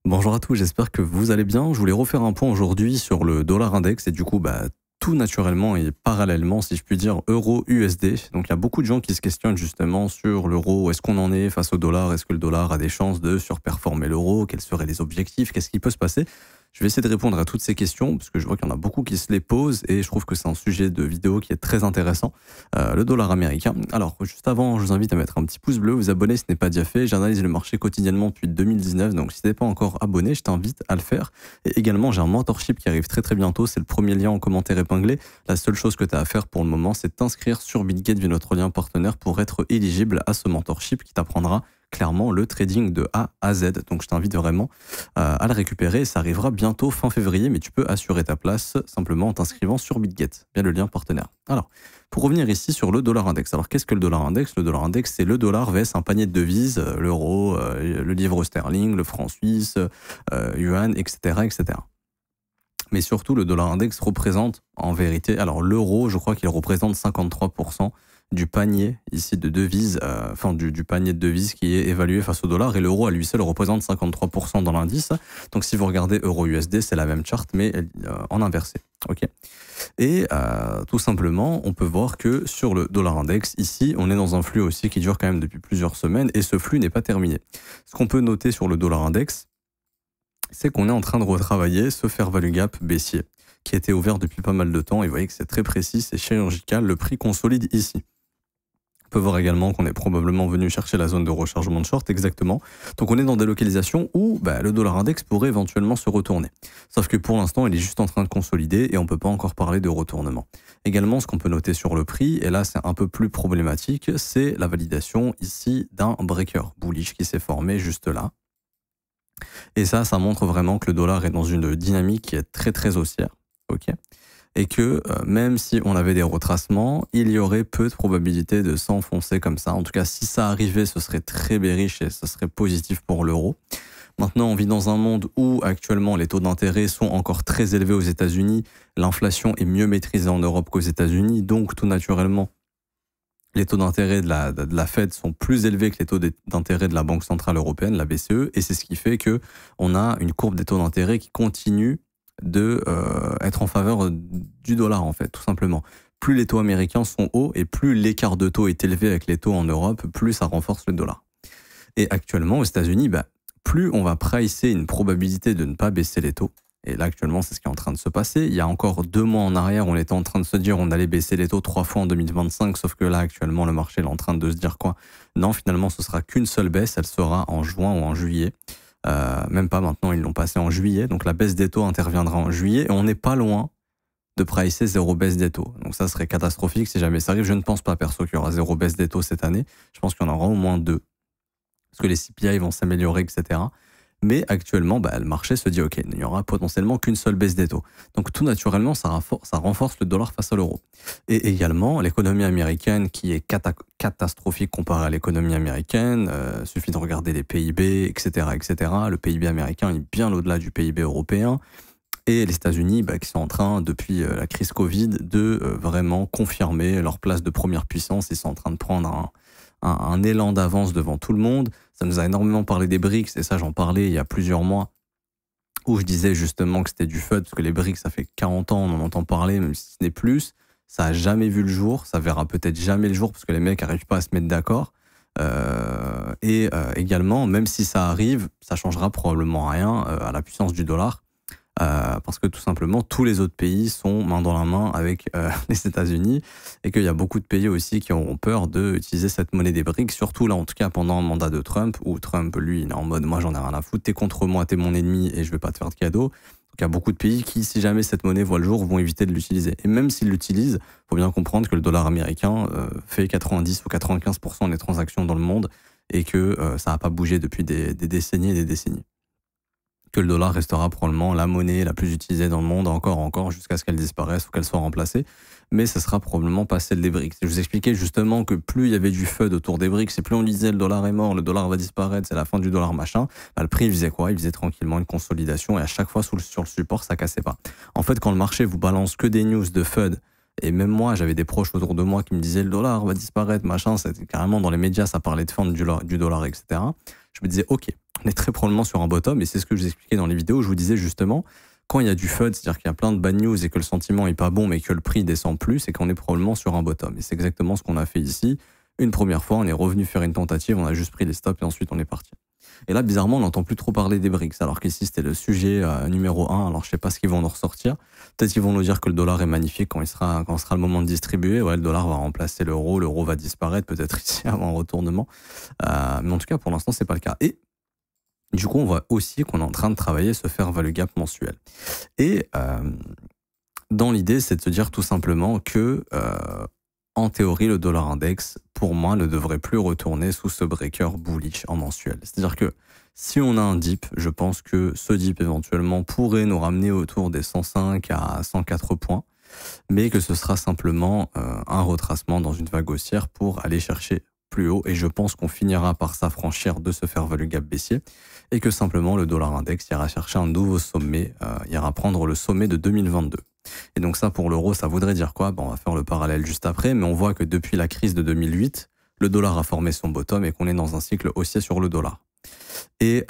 Bonjour à tous, j'espère que vous allez bien. Je voulais refaire un point aujourd'hui sur le dollar index et du coup, tout naturellement et parallèlement, si je puis dire, euro-USD. Donc il y a beaucoup de gens qui se questionnent justement sur l'euro, où est-ce qu'on en est face au dollar, est-ce que le dollar a des chances de surperformer l'euro, quels seraient les objectifs, qu'est-ce qui peut se passer. Je vais essayer de répondre à toutes ces questions parce que je vois qu'il y en a beaucoup qui se les posent et je trouve que c'est un sujet de vidéo qui est très intéressant, le dollar américain. Alors juste avant, je vous invite à mettre un petit pouce bleu, vous abonner si ce n'est pas déjà fait. J'analyse le marché quotidiennement depuis 2019, donc si tu n'es pas encore abonné, je t'invite à le faire. Et également, j'ai un mentorship qui arrive très très bientôt, c'est le premier lien en commentaire épinglé. La seule chose que tu as à faire pour le moment, c'est de t'inscrire sur Bitget via notre lien partenaire pour être éligible à ce mentorship qui t'apprendra clairement le trading de A à Z. Donc je t'invite vraiment à le récupérer. Ça arrivera bientôt fin février, mais tu peux assurer ta place simplement en t'inscrivant sur Bitget via le lien partenaire. Alors, pour revenir ici sur le dollar index. Alors qu'est-ce que le dollar index? Le dollar index, c'est le dollar vs un panier de devises, l'euro, le livre sterling, le franc suisse, yuan, etc., etc. Mais surtout, le dollar index représente en vérité, alors l'euro, je crois qu'il représente 53% du panier ici de devises, du panier de devises qui est évalué face au dollar, et l'euro à lui seul représente 53% dans l'indice. Donc si vous regardez euro-USD, c'est la même charte, mais en inversé. Ok. Et tout simplement, on peut voir que sur le dollar index, ici, on est dans un flux aussi qui dure quand même depuis plusieurs semaines, et ce flux n'est pas terminé. Ce qu'on peut noter sur le dollar index, c'est qu'on est en train de retravailler ce fair value gap baissier, qui a été ouvert depuis pas mal de temps, et vous voyez que c'est très précis, c'est chirurgical, le prix consolide ici. On peut voir également qu'on est probablement venu chercher la zone de rechargement de short, exactement. Donc on est dans des localisations où le dollar index pourrait éventuellement se retourner. Sauf que pour l'instant, il est juste en train de consolider et on ne peut pas encore parler de retournement. Également, ce qu'on peut noter sur le prix, et là c'est un peu plus problématique, c'est la validation ici d'un breaker bullish qui s'est formé juste là. Et ça montre vraiment que le dollar est dans une dynamique qui est très très haussière. Ok. Et que même si on avait des retracements, il y aurait peu de probabilité de s'enfoncer comme ça. En tout cas, si ça arrivait, ce serait très bearish et ce serait positif pour l'euro. Maintenant, on vit dans un monde où actuellement les taux d'intérêt sont encore très élevés aux États-Unis. L'inflation est mieux maîtrisée en Europe qu'aux États-Unis. Donc, tout naturellement, les taux d'intérêt de la Fed sont plus élevés que les taux d'intérêt de la Banque Centrale Européenne, la BCE. Et c'est ce qui fait que on a une courbe des taux d'intérêt qui continue de être en faveur du dollar, en fait, tout simplement. Plus les taux américains sont hauts et plus l'écart de taux est élevé avec les taux en Europe, plus ça renforce le dollar. Et actuellement, aux États-Unis, plus on va pricer une probabilité de ne pas baisser les taux. Et là, actuellement, c'est ce qui est en train de se passer. Il y a encore 2 mois en arrière, on était en train de se dire on allait baisser les taux 3 fois en 2025, sauf que là, actuellement, le marché est en train de se dire quoi? Non, finalement, ce sera qu'une seule baisse, elle sera en juin ou en juillet. Même pas maintenant, ils l'ont passé en juillet. Donc la baisse des taux interviendra en juillet et on n'est pas loin de pricer 0 baisse des taux. Donc ça serait catastrophique si jamais ça arrive. Je ne pense pas, perso, qu'il y aura 0 baisse des taux cette année. Je pense qu'il y en aura au moins 2. Parce que les CPI vont s'améliorer, etc. Mais actuellement, le marché se dit, OK, il n'y aura potentiellement qu'une seule baisse des taux. Donc tout naturellement, ça renforce le dollar face à l'euro. Et également, l'économie américaine qui est catastrophique comparée à l'économie américaine, suffit de regarder les PIB, etc., etc. Le PIB américain est bien au-delà du PIB européen. Et les États-Unis qui sont en train, depuis la crise Covid, de vraiment confirmer leur place de première puissance. Ils sont en train de prendre un élan d'avance devant tout le monde. Ça nous a énormément parlé des BRICS, et ça j'en parlais il y a plusieurs mois, où je disais justement que c'était du FUD, parce que les BRICS, ça fait 40 ans, on en entend parler, même si ce n'est plus. Ça a jamais vu le jour, ça verra peut-être jamais le jour, parce que les mecs n'arrivent pas à se mettre d'accord. Également, même si ça arrive, ça changera probablement rien à la puissance du dollar. Parce que tout simplement, tous les autres pays sont main dans la main avec les États-Unis et qu'il y a beaucoup de pays aussi qui auront peur d'utiliser cette monnaie des BRICS, surtout là en tout cas pendant le mandat de Trump, où Trump, lui, il est en mode « moi j'en ai rien à foutre, t'es contre moi, t'es mon ennemi et je vais pas te faire de cadeau ». Donc il y a beaucoup de pays qui, si jamais cette monnaie voit le jour, vont éviter de l'utiliser. Et même s'ils l'utilisent, il faut bien comprendre que le dollar américain fait 90 ou 95% des transactions dans le monde et que ça n'a pas bougé depuis des décennies et des décennies. Que le dollar restera probablement la monnaie la plus utilisée dans le monde encore jusqu'à ce qu'elle disparaisse ou qu'elle soit remplacée, mais ce sera probablement pas celle des BRICS. Je vous expliquais justement que plus il y avait du FUD autour des BRICS et plus on disait le dollar est mort, le dollar va disparaître, c'est la fin du dollar machin, le prix il faisait quoi? Il faisait tranquillement une consolidation et à chaque fois sur le support ça cassait pas. En fait, quand le marché vous balance que des news de FUD Et même moi, j'avais des proches autour de moi qui me disaient le dollar va disparaître, machin. C'était carrément dans les médias, ça parlait de fin du dollar, etc. Je me disais, ok, on est très probablement sur un bottom. Et c'est ce que je vous expliquais dans les vidéos. Je vous disais justement, quand il y a du FUD, c'est-à-dire qu'il y a plein de bad news et que le sentiment est pas bon, mais que le prix descend plus, c'est qu'on est probablement sur un bottom. Et c'est exactement ce qu'on a fait ici. Une première fois, on est revenu faire une tentative, on a juste pris les stops et ensuite on est parti. Et là, bizarrement, on n'entend plus trop parler des BRICS, alors qu'ici, c'était le sujet numéro 1. Alors, je sais pas ce qu'ils vont nous ressortir. Peut-être qu'ils vont nous dire que le dollar est magnifique quand sera le moment de distribuer. Ouais, le dollar va remplacer l'euro va disparaître peut-être ici avant un retournement. Mais en tout cas, pour l'instant, c'est pas le cas. Et du coup, on voit aussi qu'on est en train de travailler ce fair value gap mensuel. Et dans l'idée, c'est de se dire tout simplement que en théorie, le dollar index, pour moi, ne devrait plus retourner sous ce breaker bullish en mensuel. C'est-à-dire que si on a un dip, je pense que ce dip éventuellement pourrait nous ramener autour des 105 à 104 points, mais que ce sera simplement un retracement dans une vague haussière pour aller chercher plus haut. Et je pense qu'on finira par s'affranchir de ce fair value gap baissier et que simplement le dollar index ira chercher un nouveau sommet, ira prendre le sommet de 2022. Et donc ça, pour l'euro, ça voudrait dire quoi? On va faire le parallèle juste après, mais on voit que depuis la crise de 2008, le dollar a formé son bottom et qu'on est dans un cycle haussier sur le dollar. Et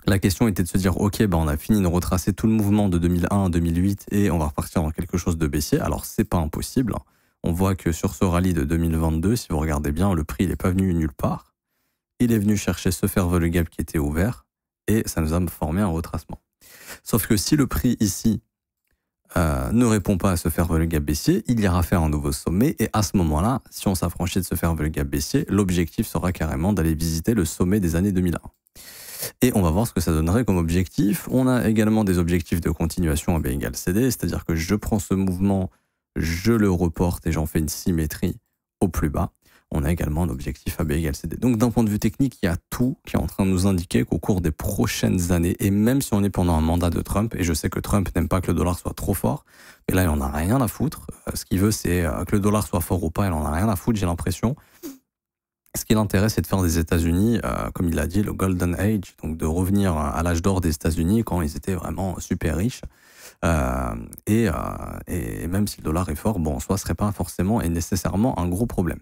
la question était de se dire, ok, on a fini de retracer tout le mouvement de 2001 à 2008 et on va repartir dans quelque chose de baissier. Alors, c'est pas impossible. On voit que sur ce rallye de 2022, si vous regardez bien, le prix, il n'est pas venu nulle part. Il est venu chercher ce fair value gap qui était ouvert et ça nous a formé un retracement. Sauf que si le prix ici ne répond pas à ce fair value gap baissier, il ira faire un nouveau sommet et à ce moment-là, si on s'affranchit de ce fair value gap baissier, l'objectif sera carrément d'aller visiter le sommet des années 2001. Et on va voir ce que ça donnerait comme objectif. On a également des objectifs de continuation à B égale CD, c'est-à-dire que je prends ce mouvement, je le reporte et j'en fais une symétrie au plus bas. On a également un objectif AB égale CD. Donc d'un point de vue technique, il y a tout qui est en train de nous indiquer qu'au cours des prochaines années, et même si on est pendant un mandat de Trump, et je sais que Trump n'aime pas que le dollar soit trop fort, mais là il en a rien à foutre. Ce qu'il veut, c'est que le dollar soit fort ou pas, il en a rien à foutre, j'ai l'impression. Ce qui l'intéresse, c'est de faire des États-Unis, comme il l'a dit, le Golden Age, donc de revenir à l'âge d'or des États-Unis quand ils étaient vraiment super riches. Et même si le dollar est fort, en soi, ce serait pas forcément et nécessairement un gros problème.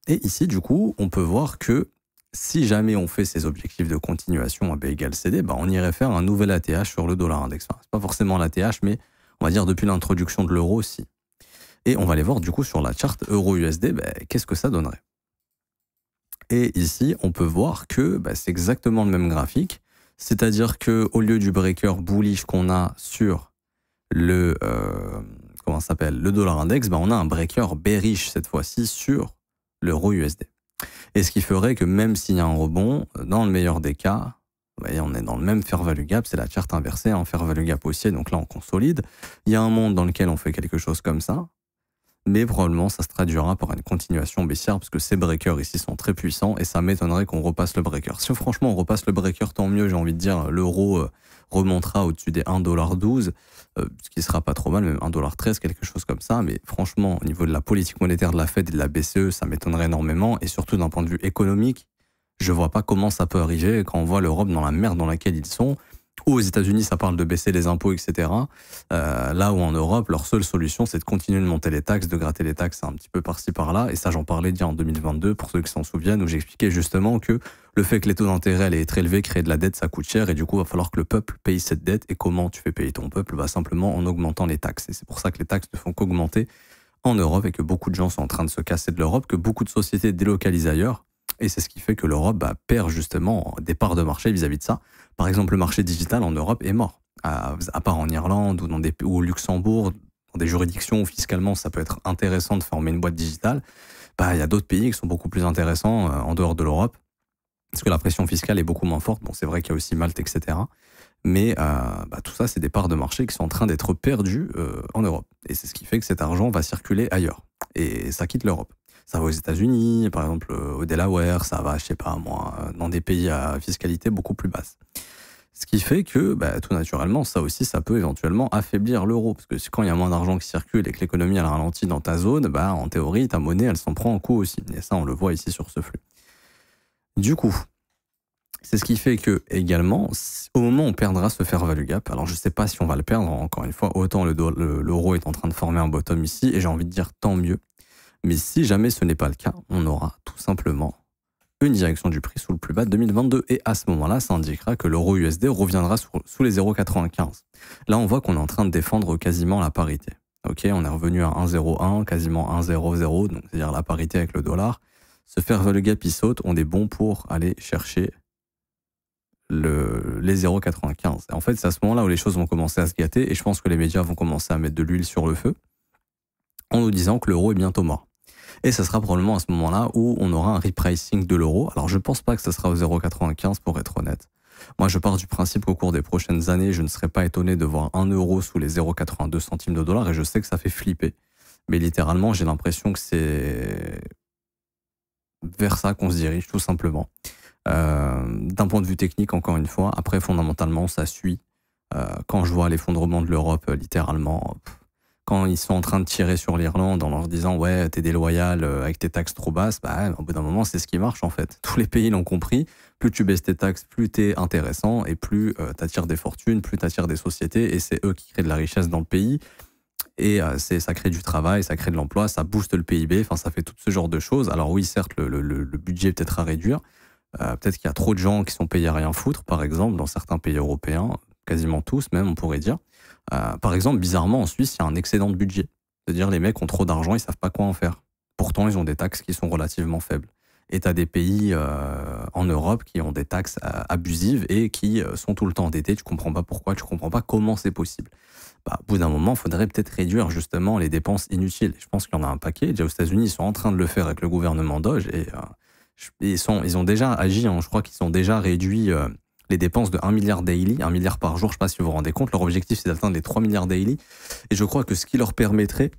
Et ici, du coup, on peut voir que si jamais on fait ces objectifs de continuation à B égale CD, on irait faire un nouvel ATH sur le dollar index. Enfin, c'est pas forcément l'ATH, mais on va dire depuis l'introduction de l'euro aussi. Et on va aller voir du coup sur la charte euro-USD, qu'est-ce que ça donnerait. Et ici, on peut voir que c'est exactement le même graphique, c'est-à-dire que au lieu du breaker bullish qu'on a sur le le dollar index, on a un breaker bearish cette fois-ci sur l'euro USD. Et ce qui ferait que même s'il y a un rebond, dans le meilleur des cas, vous voyez, on est dans le même fair value gap, c'est la charte inversée, un fair value gap haussier, donc là on consolide. Il y a un monde dans lequel on fait quelque chose comme ça, mais probablement ça se traduira par une continuation baissière parce que ces breakers ici sont très puissants et ça m'étonnerait qu'on repasse le breaker. Si franchement on repasse le breaker, tant mieux, j'ai envie de dire, l'euro remontera au-dessus des 1,12$, ce qui sera pas trop mal, même 1,13$, quelque chose comme ça, mais franchement au niveau de la politique monétaire de la Fed et de la BCE, ça m'étonnerait énormément et surtout d'un point de vue économique, je vois pas comment ça peut arriver quand on voit l'Europe dans la merde dans laquelle ils sont. Ou aux États-Unis, ça parle de baisser les impôts, etc. Là où en Europe, leur seule solution, c'est de continuer de monter les taxes, de gratter les taxes un petit peu par-ci, par-là. Et ça, j'en parlais déjà en 2022, pour ceux qui s'en souviennent, où j'expliquais justement que le fait que les taux d'intérêt allaient être élevés, créer de la dette, ça coûte cher. Et du coup, il va falloir que le peuple paye cette dette. Et comment tu fais payer ton peuple? Simplement en augmentant les taxes. Et c'est pour ça que les taxes ne font qu'augmenter en Europe et que beaucoup de gens sont en train de se casser de l'Europe, que beaucoup de sociétés délocalisent ailleurs. Et c'est ce qui fait que l'Europe perd justement des parts de marché vis-à-vis de ça. Par exemple, le marché digital en Europe est mort. À part en Irlande ou au Luxembourg, dans des juridictions où fiscalement ça peut être intéressant de former une boîte digitale, il y a d'autres pays qui sont beaucoup plus intéressants en dehors de l'Europe, parce que la pression fiscale est beaucoup moins forte. Bon, c'est vrai qu'il y a aussi Malte, etc. Mais tout ça, c'est des parts de marché qui sont en train d'être perdues en Europe. Et c'est ce qui fait que cet argent va circuler ailleurs. Et ça quitte l'Europe. Ça va aux États-Unis, par exemple au Delaware, ça va, je sais pas moi, dans des pays à fiscalité beaucoup plus basse. Ce qui fait que, tout naturellement, ça aussi, ça peut éventuellement affaiblir l'euro. Parce que quand il y a moins d'argent qui circule et que l'économie elle ralentit dans ta zone, en théorie, ta monnaie, elle s'en prend un coup aussi. Et ça, on le voit ici sur ce flux. Du coup, C'est ce qui fait que, également, au moment où on perdra ce fair value gap, alors je ne sais pas si on va le perdre, encore une fois, autant l'euro est en train de former un bottom ici, et j'ai envie de dire tant mieux. Mais si jamais ce n'est pas le cas, on aura tout simplement une direction du prix sous le plus bas de 2022. Et à ce moment-là, ça indiquera que l'euro USD reviendra sous les 0,95. Là, on voit qu'on est en train de défendre quasiment la parité. Ok, on est revenu à 1,01, quasiment 1,00, donc c'est-à-dire la parité avec le dollar. Se faire value gap, il saute, on est bon pour aller chercher les 0,95. En fait, c'est à ce moment-là où les choses vont commencer à se gâter et je pense que les médias vont commencer à mettre de l'huile sur le feu en nous disant que l'euro est bientôt mort. Et ça sera probablement à ce moment-là où on aura un repricing de l'euro. Alors, je pense pas que ça sera au 0,95 pour être honnête. Moi, je pars du principe qu'au cours des prochaines années, je ne serais pas étonné de voir 1 euro sous les 0,82 centimes de dollar et je sais que ça fait flipper. Mais littéralement, j'ai l'impression que c'est vers ça qu'on se dirige, tout simplement. D'un point de vue technique, encore une fois, après, fondamentalement, ça suit. Quand je vois l'effondrement de l'Europe, littéralement, quand ils sont en train de tirer sur l'Irlande en leur disant « Ouais, t'es déloyal avec tes taxes trop basses », bah, au bout d'un moment, c'est ce qui marche, en fait. Tous les pays l'ont compris. Plus tu baisses tes taxes, plus t'es intéressant et plus t'attires des fortunes, plus t'attires des sociétés et c'est eux qui créent de la richesse dans le pays. Et ça crée du travail, ça crée de l'emploi, ça booste le PIB, enfin, ça fait tout ce genre de choses. Alors oui, certes, le budget est peut-être à réduire. Peut-être qu'il y a trop de gens qui sont payés à rien foutre, par exemple, dans certains pays européens, quasiment tous même, on pourrait dire. Par exemple, bizarrement, en Suisse, il y a un excédent de budget. C'est-à-dire les mecs ont trop d'argent, ils savent pas quoi en faire. Pourtant, ils ont des taxes qui sont relativement faibles. Et tu as des pays en Europe qui ont des taxes abusives et qui sont tout le temps endettés. Tu comprends pas pourquoi, tu comprends pas comment c'est possible. Bah, au bout d'un moment, il faudrait peut-être réduire justement les dépenses inutiles. Je pense qu'il y en a un paquet. Déjà aux États-Unis, ils sont en train de le faire avec le gouvernement Doge et ils ont déjà agi. Hein, je crois qu'ils ont déjà réduit les dépenses de 1 milliard daily, 1 milliard par jour. Je ne sais pas si vous vous rendez compte. Leur objectif, c'est d'atteindre les 3 milliards daily. Et je crois que ce qui leur permettrait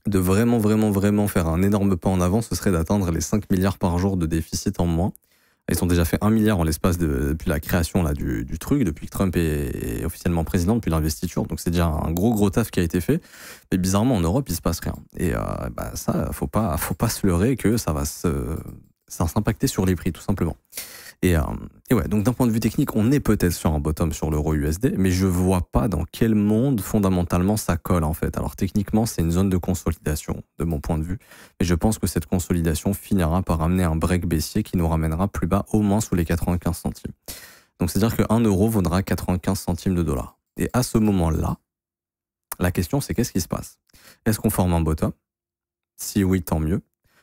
de vraiment faire un énorme pas en avant, ce serait d'atteindre les 5 milliards par jour de déficit en moins. Ils ont déjà fait 1 milliard en l'espace depuis la création là, du truc, depuis que Trump est officiellement président, depuis l'investiture. Donc c'est déjà un gros taf qui a été fait. Mais bizarrement, en Europe, il se passe rien. Et ça, faut pas se leurrer que ça va s'impacter sur les prix, tout simplement. Et ouais, donc d'un point de vue technique, on est peut-être sur un bottom sur l'euro USD, mais je vois pas dans quel monde fondamentalement ça colle en fait. Alors techniquement, c'est une zone de consolidation de mon point de vue, mais je pense que cette consolidation finira par amener un break baissier qui nous ramènera plus bas, au moins sous les 95 centimes. Donc c'est-à-dire que 1 euro vaudra 95 centimes de dollars. Et à ce moment-là, la question c'est qu'est-ce qui se passe? Est-ce qu'on forme un bottom? Si oui, tant mieux.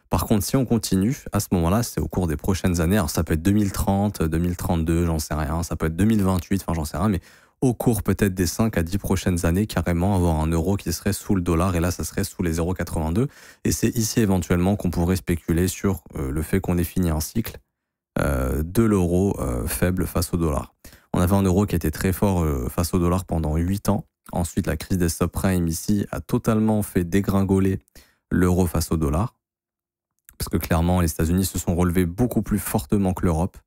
Par contre, si on continue, à ce moment-là, c'est au cours des prochaines années. Alors, ça peut être 2030, 2032, j'en sais rien. Ça peut être 2028, enfin, j'en sais rien. Mais au cours peut-être des 5 à 10 prochaines années, carrément avoir un euro qui serait sous le dollar. Et là, ça serait sous les 0,82. Et c'est ici, éventuellement, qu'on pourrait spéculer sur le fait qu'on ait fini un cycle de l'euro faible face au dollar. On avait un euro qui était très fort face au dollar pendant 8 ans. Ensuite, la crise des subprimes ici a totalement fait dégringoler l'euro face au dollar. Parce que clairement, les États-Unis se sont relevés beaucoup plus fortement que l'Europe.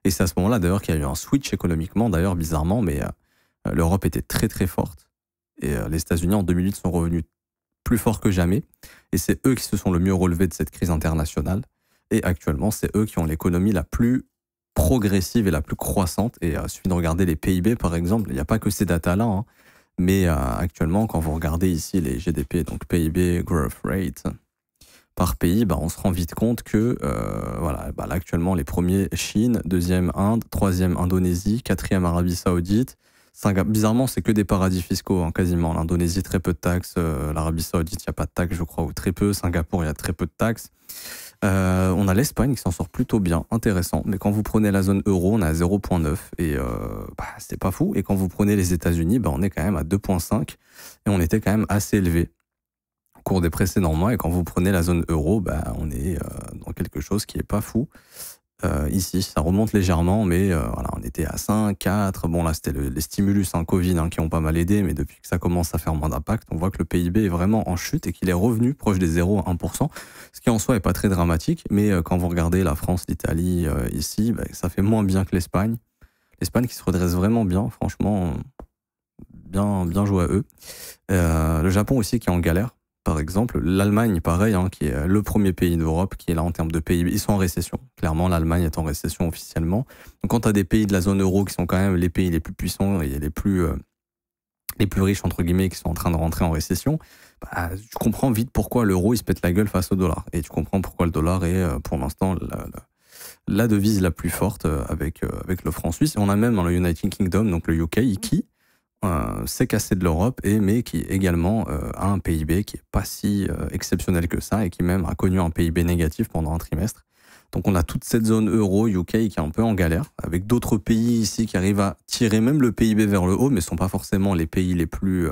Et c'est à ce moment-là, d'ailleurs, qu'il y a eu un switch économiquement, d'ailleurs, bizarrement, mais l'Europe était très forte. Et les États-Unis, en 2008, sont revenus plus forts que jamais. Et c'est eux qui se sont le mieux relevés de cette crise internationale. Et actuellement, c'est eux qui ont l'économie la plus progressive et la plus croissante. Et il suffit de regarder les PIB, par exemple. Il n'y a pas que ces datas-là, hein. Mais actuellement, quand vous regardez ici les GDP, donc PIB, Growth Rate, par pays, on se rend vite compte que là actuellement les premiers Chine, deuxième Inde, troisième Indonésie, quatrième Arabie Saoudite. Bizarrement, c'est que des paradis fiscaux, hein, quasiment. L'Indonésie, très peu de taxes. L'Arabie Saoudite, il n'y a pas de taxes, je crois, ou très peu. Singapour, il y a très peu de taxes. On a l'Espagne qui s'en sort plutôt bien, intéressant. Mais quand vous prenez la zone euro, on est à 0,9 et c'est pas fou. Et quand vous prenez les États-Unis, on est quand même à 2,5 et on était quand même assez élevé cours des précédents mois, et quand vous prenez la zone euro, on est dans quelque chose qui est pas fou. Ici, ça remonte légèrement, mais voilà, on était à 5, 4. Bon, là, c'était les stimulus Covid qui ont pas mal aidé, mais depuis que ça commence à faire moins d'impact, on voit que le PIB est vraiment en chute et qu'il est revenu proche des 0,1%, ce qui en soi est pas très dramatique, mais quand vous regardez la France, l'Italie, ici, ça fait moins bien que l'Espagne. L'Espagne qui se redresse vraiment bien, franchement, bien joué à eux. Le Japon aussi qui est en galère. par exemple. L'Allemagne, pareil, hein, qui est le premier pays d'Europe, qui est là en termes de PIB. Ils sont en récession. Clairement, l'Allemagne est en récession officiellement. Donc quand tu as des pays de la zone euro qui sont quand même les pays les plus puissants et les plus riches, entre guillemets, qui sont en train de rentrer en récession, bah, tu comprends vite pourquoi l'euro, il se pète la gueule face au dollar. Et tu comprends pourquoi le dollar est, pour l'instant, la devise la plus forte avec le franc suisse. Et on a même dans le United Kingdom, donc le UK, qui s'est cassé de l'Europe, mais qui également a un PIB qui n'est pas si exceptionnel que ça et qui même a connu un PIB négatif pendant un trimestre. Donc on a toute cette zone euro, UK, qui est un peu en galère, avec d'autres pays ici qui arrivent à tirer même le PIB vers le haut, mais ne sont pas forcément les pays les plus,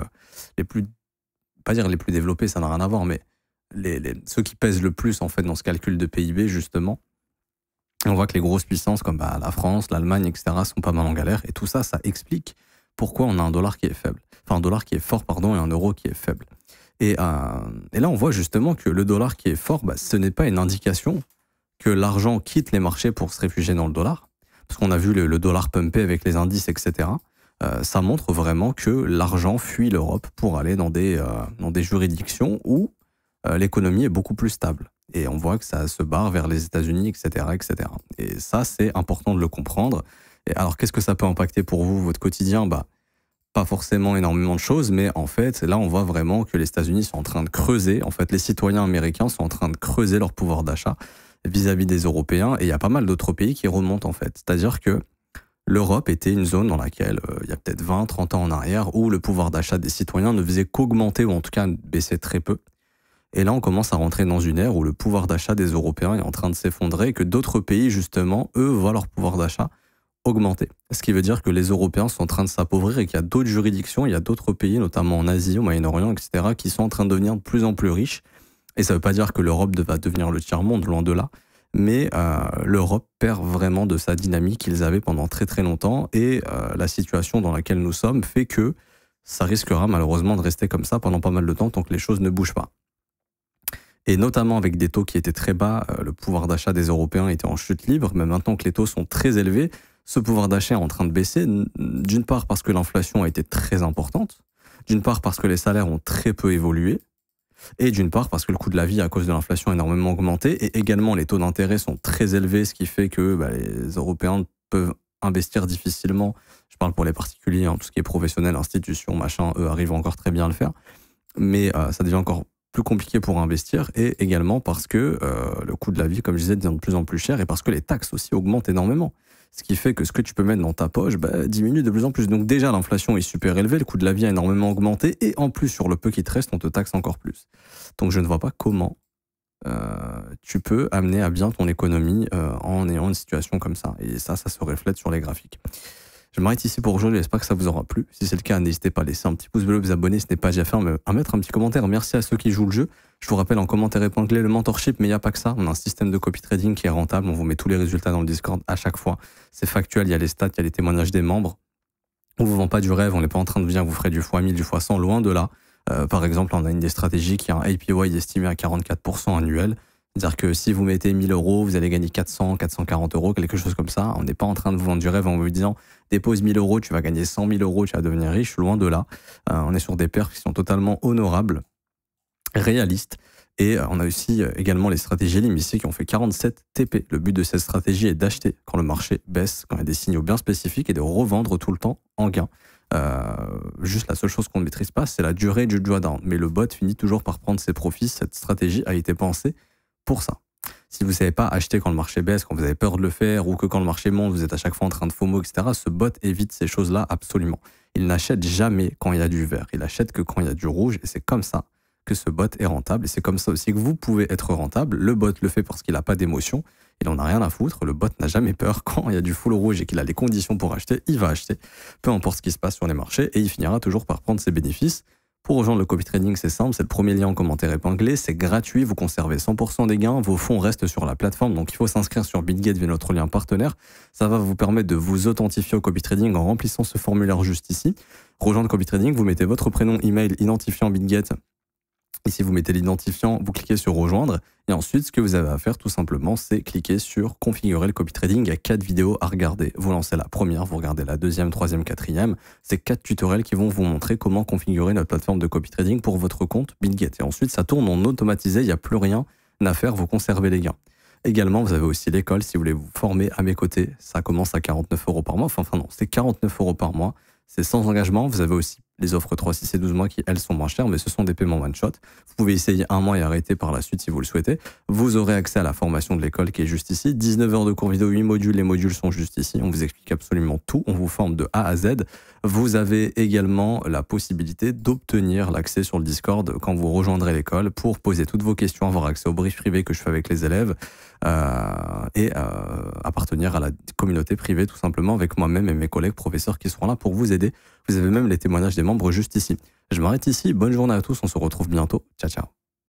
pas dire les plus développés, ça n'a rien à voir, mais ceux qui pèsent le plus en fait dans ce calcul de PIB justement. Et on voit que les grosses puissances comme la France, l'Allemagne, etc. sont pas mal en galère. Et tout ça, ça explique pourquoi on a un dollar qui est faible. Enfin, un dollar qui est fort, pardon, et un euro qui est faible. Et là, on voit justement que le dollar qui est fort, bah, ce n'est pas une indication que l'argent quitte les marchés pour se réfugier dans le dollar. Parce qu'on a vu le dollar pumper avec les indices, etc. Ça montre vraiment que l'argent fuit l'Europe pour aller dans des juridictions où l'économie est beaucoup plus stable. Et on voit que ça se barre vers les États-Unis, etc., etc. Et ça, c'est important de le comprendre. Et alors, qu'est-ce que ça peut impacter pour vous, votre quotidien? Bah, pas forcément énormément de choses, mais en fait, là, on voit vraiment que les États-Unis sont en train de creuser. En fait, les citoyens américains sont en train de creuser leur pouvoir d'achat vis-à-vis des Européens. Et il y a pas mal d'autres pays qui remontent, en fait. C'est-à-dire que l'Europe était une zone dans laquelle, il y a peut-être 20, 30 ans en arrière, où le pouvoir d'achat des citoyens ne faisait qu'augmenter, ou en tout cas baisser très peu. Et là, on commence à rentrer dans une ère où le pouvoir d'achat des Européens est en train de s'effondrer et que d'autres pays, justement, eux, voient leur pouvoir d'achat augmenter. Ce qui veut dire que les Européens sont en train de s'appauvrir et qu'il y a d'autres juridictions, il y a d'autres pays, notamment en Asie, au Moyen-Orient, etc., qui sont en train de devenir de plus en plus riches. Et ça ne veut pas dire que l'Europe va devenir le tiers-monde, loin de là. Mais l'Europe perd vraiment de sa dynamique qu'ils avaient pendant très très longtemps. Et la situation dans laquelle nous sommes fait que ça risquera malheureusement de rester comme ça pendant pas mal de temps tant que les choses ne bougent pas. Et notamment avec des taux qui étaient très bas, le pouvoir d'achat des Européens était en chute libre, mais maintenant que les taux sont très élevés, ce pouvoir d'achat est en train de baisser, d'une part parce que l'inflation a été très importante, d'une part parce que les salaires ont très peu évolué, et d'une part parce que le coût de la vie à cause de l'inflation a énormément augmenté, et également les taux d'intérêt sont très élevés, ce qui fait que les Européens peuvent investir difficilement. Je parle pour les particuliers, hein, tout ce qui est professionnel, institutions, machin, eux arrivent encore très bien à le faire, mais ça devient encore plus compliqué pour investir, et également parce que le coût de la vie, comme je disais, devient de plus en plus cher, et parce que les taxes aussi augmentent énormément. Ce qui fait que ce que tu peux mettre dans ta poche diminue de plus en plus. Donc déjà, l'inflation est super élevée, le coût de la vie a énormément augmenté, et en plus, sur le peu qui te reste, on te taxe encore plus. Donc je ne vois pas comment tu peux amener à bien ton économie en ayant une situation comme ça. Et ça se reflète sur les graphiques. Je m'arrête ici pour aujourd'hui, j'espère que ça vous aura plu. Si c'est le cas, n'hésitez pas à laisser un petit pouce bleu, vous abonner, ce n'est pas déjà fait, mais à mettre un petit commentaire. Merci à ceux qui jouent le jeu. Je vous rappelle en commentaire épinglé le mentorship, mais il n'y a pas que ça. On a un système de copy trading qui est rentable. On vous met tous les résultats dans le Discord à chaque fois. C'est factuel, il y a les stats, il y a les témoignages des membres. On ne vous vend pas du rêve, on n'est pas en train de vous dire que vous ferez du x1000, du x100, loin de là. Par exemple, on a une des stratégies qui a un APY estimé à 44% annuel. C'est-à-dire que si vous mettez 1000 euros, vous allez gagner 400, 440 euros, quelque chose comme ça. On n'est pas en train de vous vendre du rêve en vous disant dépose 1000 euros, tu vas gagner 100 000 euros, tu vas devenir riche. Loin de là. On est sur des perfs qui sont totalement honorables, réalistes. Et on a aussi également les stratégies LIM ici qui ont fait 47 TP. Le but de cette stratégie est d'acheter quand le marché baisse, quand il y a des signaux bien spécifiques, et de revendre tout le temps en gain. Juste la seule chose qu'on ne maîtrise pas, c'est la durée du drawdown. Mais le bot finit toujours par prendre ses profits. Cette stratégie a été pensée pour ça. Si vous ne savez pas acheter quand le marché baisse, quand vous avez peur de le faire, ou que quand le marché monte, vous êtes à chaque fois en train de FOMO, etc., ce bot évite ces choses-là absolument. Il n'achète jamais quand il y a du vert. Il achète que quand il y a du rouge, et c'est comme ça que ce bot est rentable. Et c'est comme ça aussi que vous pouvez être rentable. Le bot le fait parce qu'il n'a pas d'émotion. Il n'en a rien à foutre. Le bot n'a jamais peur. Quand il y a du full rouge et qu'il a les conditions pour acheter, il va acheter. Peu importe ce qui se passe sur les marchés, et il finira toujours par prendre ses bénéfices. Pour rejoindre le copy trading, c'est simple, c'est le premier lien en commentaire épinglé, c'est gratuit, vous conservez 100% des gains, vos fonds restent sur la plateforme, donc il faut s'inscrire sur BitGet via notre lien partenaire. Ça va vous permettre de vous authentifier au copy trading en remplissant ce formulaire juste ici. Rejoindre copy trading, vous mettez votre prénom, email, identifiant BitGet Ici, vous mettez l'identifiant, vous cliquez sur rejoindre. Et ensuite, ce que vous avez à faire, tout simplement, c'est cliquer sur configurer le copy trading. Il y a 4 vidéos à regarder. Vous lancez la première, vous regardez la deuxième, troisième, quatrième. C'est 4 tutoriels qui vont vous montrer comment configurer notre plateforme de copy trading pour votre compte BitGet. Et ensuite, ça tourne en automatisé. Il n'y a plus rien à faire. Vous conservez les gains. Également, vous avez aussi l'école. Si vous voulez vous former à mes côtés, ça commence à 49 € par mois. Enfin non, c'est 49 € par mois. C'est sans engagement. Vous avez aussi les offres 3, 6 et 12 mois qui, elles, sont moins chères, mais ce sont des paiements one-shot. Vous pouvez essayer un mois et arrêter par la suite si vous le souhaitez. Vous aurez accès à la formation de l'école qui est juste ici. 19 heures de cours vidéo, 8 modules. Les modules sont juste ici. On vous explique absolument tout. On vous forme de A à Z. Vous avez également la possibilité d'obtenir l'accès sur le Discord quand vous rejoindrez l'école pour poser toutes vos questions, avoir accès au brief privé que je fais avec les élèves et appartenir à la communauté privée tout simplement avec moi-même et mes collègues professeurs qui seront là pour vous aider. Vous avez même les témoignages des membres juste ici. Je m'arrête ici. Bonne journée à tous. On se retrouve bientôt. Ciao, ciao.